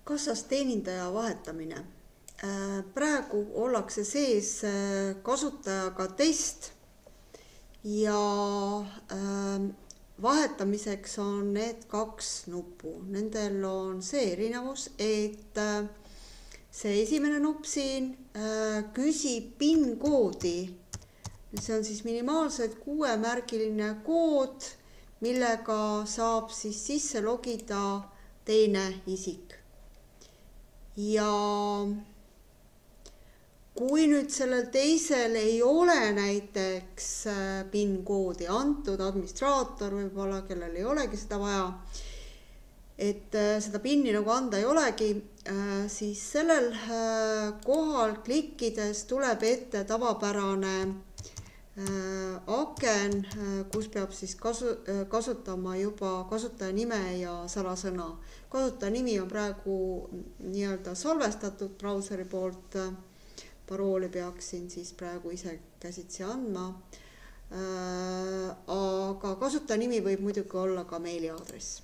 kassas teenindaja vahetamine. Praegu ollakse sees kasutajaga test ja vahetamiseks on need 2 nuppu. Nendel on see erinevus, et see esimene nupp siin küsib PIN-koodi. See on siis minimaalselt 6-märgiline kood, millega saab siis sisse logida teine isik. Ja kui nüüd sellel teisel ei ole näiteks PIN-koodi antud, administraator võib-olla, kellel ei olegi seda vaja, et seda PIN-i nagu anda ei olegi, siis sellel kohal klikkides tuleb ette tavapärane aken, kus peab siis kasutama juba kasutaja nime ja salasõna. Kasutaja nimi on praegu nii-öelda salvestatud brauseri poolt, parooli peaksin siis praegu ise käsitsi andma, aga kasutaja nimi võib muidugi olla ka meiliaadress.